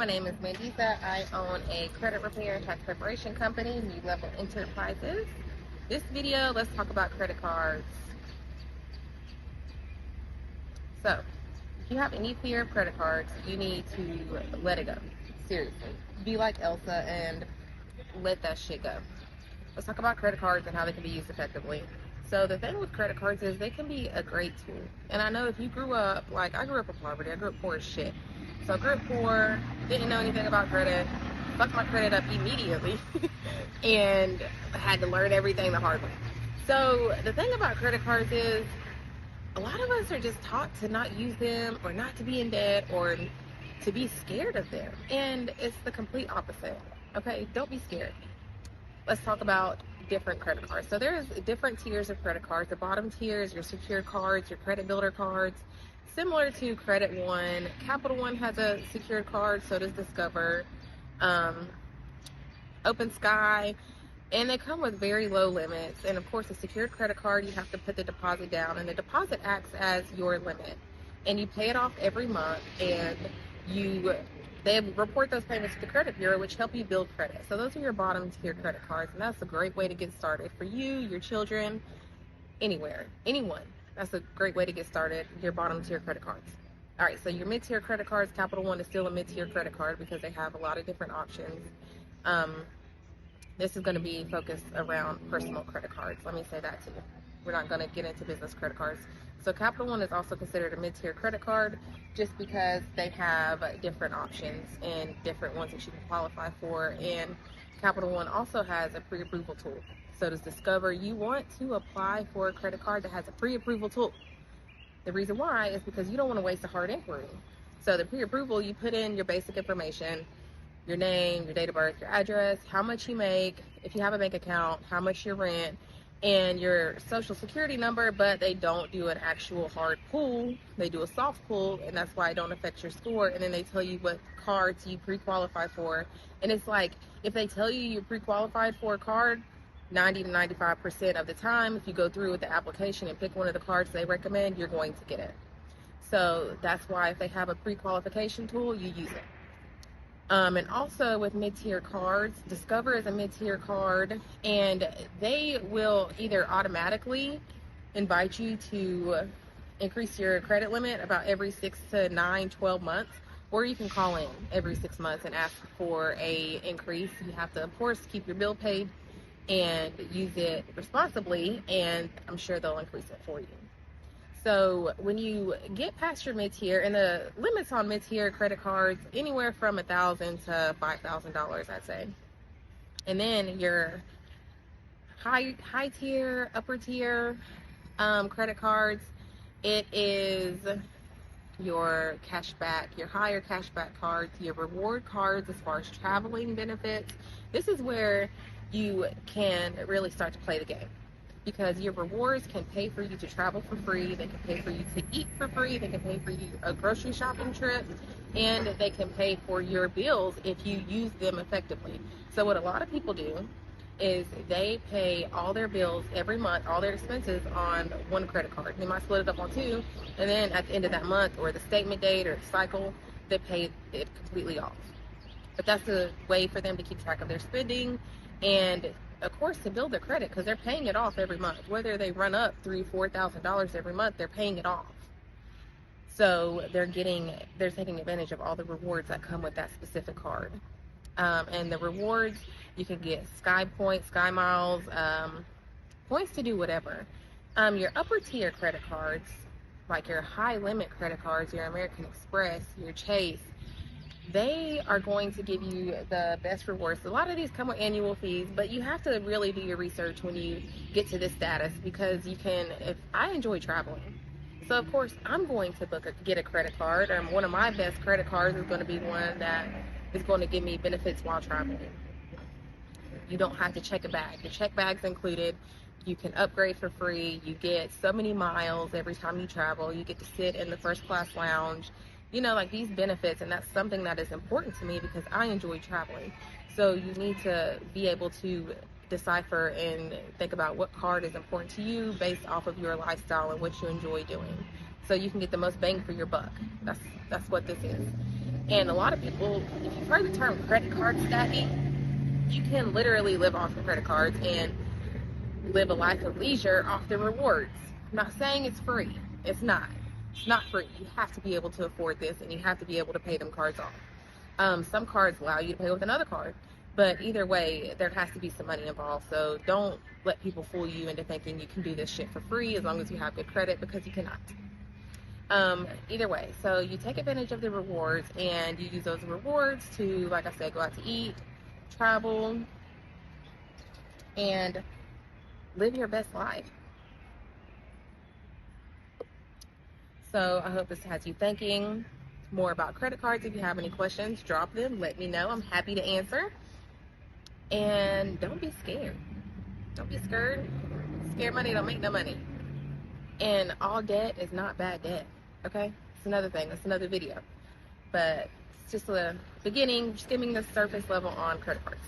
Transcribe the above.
my name is Mandisa. I own a credit repair and tax preparation company, New Level Enterprises. This video, let's talk about credit cards. So, if you have any fear of credit cards, you need to let it go. Seriously. Be like Elsa and let that shit go. Let's talk about credit cards and how they can be used effectively. So the thing with credit cards is they can be a great tool. And I know if you grew up, like I grew up in poverty, I grew up poor as shit. So I grew up poor, didn't know anything about credit, fucked my credit up immediately, and had to learn everything the hard way. So the thing about credit cards is a lot of us are just taught to not use them or not to be in debt or to be scared of them. And it's the complete opposite. Okay, don't be scared. Let's talk about different credit cards. So there's different tiers of credit cards. The bottom tier is your secured cards, your credit builder cards, similar to Credit One. Capital One has a secured card, so does Discover, Open Sky, and they come with very low limits. And of course, a secured credit card, you have to put the deposit down, and the deposit acts as your limit, and you pay it off every month, and they report those payments to the credit bureau, which help you build credit. So those are your bottom tier credit cards, and that's a great way to get started for you, your children, anywhere, anyone. That's a great way to get started, your bottom tier credit cards. All right, so your mid tier credit cards, Capital One is still a mid tier credit card because they have a lot of different options. This is going to be focused around personal credit cards. Let me say that too. We're not going to get into business credit cards. So Capital One is also considered a mid-tier credit card just because they have different options and different ones that you can qualify for. And Capital One also has a pre-approval tool. So does Discover. You want to apply for a credit card that has a pre-approval tool. The reason why is because you don't want to waste a hard inquiry. So the pre-approval, you put in your basic information, your name, your date of birth, your address, how much you make, if you have a bank account, how much your rent, and your social security number, but they don't do an actual hard pull. They do a soft pull, and that's why it don't affect your score. And then they tell you what cards you pre-qualify for. And it's like, if they tell you you're pre-qualified for a card, 90 to 95% of the time, if you go through with the application and pick one of the cards they recommend, you're going to get it. So that's why if they have a pre-qualification tool, you use it. And also with mid-tier cards, Discover is a mid-tier card, and they will either automatically invite you to increase your credit limit about every 6 to 9, 12 months, or you can call in every 6 months and ask for a increase. You have to, of course, keep your bill paid and use it responsibly, and I'm sure they'll increase it for you. So when you get past your mid-tier, and the limits on mid-tier credit cards, anywhere from $1,000 to $5,000, I'd say. And then your high tier, upper tier credit cards, it is your cashback, your higher cashback cards, your reward cards as far as traveling benefits. This is where you can really start to play the game, because your rewards can pay for you to travel for free, they can pay for you to eat for free, they can pay for you a grocery shopping trip, and they can pay for your bills if you use them effectively. So what a lot of people do is they pay all their bills every month, all their expenses on one credit card. They might split it up on two, and then at the end of that month or the statement date or the cycle, they pay it completely off. But that's a way for them to keep track of their spending, and of course to build their credit, because they're paying it off every month. Whether they run up $3,000-$4,000 every month, they're paying it off. So they're taking advantage of all the rewards that come with that specific card. And the rewards, you can get Sky Points, Sky Miles, points to do whatever. Your upper tier credit cards, like your high limit credit cards, your American Express, your Chase, they are going to give you the best rewards. A lot of these come with annual fees, but you have to really do your research when you get to this status, because you can, if I enjoy traveling, so of course I'm going to get a credit card, or one of my best credit cards is going to be one that is going to give me benefits while traveling. You don't have to check a bag. The check bag's included. You can upgrade for free. You get so many miles every time you travel. You get to sit in the first class lounge. You know, like these benefits, and that's something that is important to me because I enjoy traveling. So you need to be able to decipher and think about what card is important to you based off of your lifestyle and what you enjoy doing, so you can get the most bang for your buck. That's what this is. And a lot of people, if you've heard the term credit card stacking, you can literally live off of credit cards and live a life of leisure off the rewards. I'm not saying it's free. It's not. It's not free. You have to be able to afford this, and you have to be able to pay them cards off. Some cards allow you to pay with another card, but either way, there has to be some money involved. So don't let people fool you into thinking you can do this shit for free as long as you have good credit, because you cannot. Either way, so you take advantage of the rewards, and you use those rewards to, like I said, go out to eat, travel, and live your best life. So I hope this has you thinking more about credit cards. If you have any questions, drop them, let me know. I'm happy to answer. And don't be scared. Don't be scared. Scared money don't make no money. And all debt is not bad debt. Okay? It's another thing. That's another video. But it's just a beginning, skimming the surface level on credit cards.